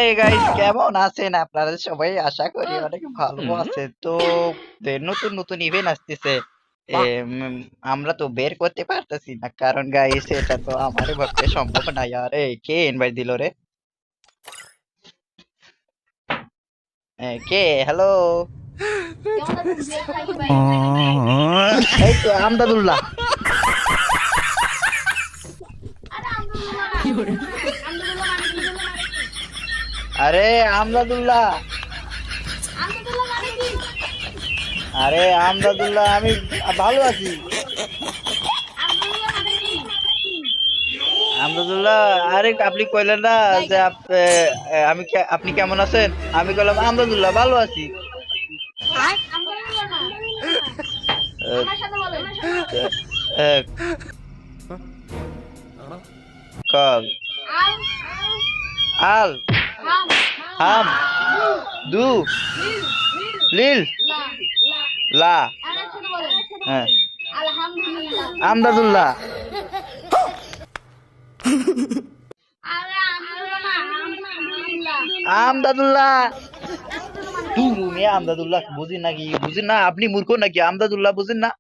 এই গাইস কেমন আছেন আপনারা সবাই? আশা করি অনেক ভালো আছেন। তো নতুন নতুন ইভেন্ট আসতেছে। আমরা তো বের করতে পারতেছি না কারণ গাইস এটা তো আমার পক্ষে সম্ভব না। আর কে ইনভাইট দিল রে? কে? হ্যালো। এই তো আমদাদুল্লাহ। আরে আমদাদুল্লাহ। আরে আমদাদুল্লাহ, আমি ভালো আছি। আমদাদুল্লাহ, আরে আপনি কইলেন না যে আপনি কেমন আছেন? আমি কইলাম আমদাদুল্লাহ ভালো আছি। আহ, কল আল হাম দু লিল লা। হ্যাঁ, আমদাদুল্লাহ। আমদাদুল্লাহ তুমি আমদাদুল্লাহ বুঝি নাকি? বুঝেন না? আপনি মূর্খ নাকি? আমদাদুল্লাহ বুঝেন না?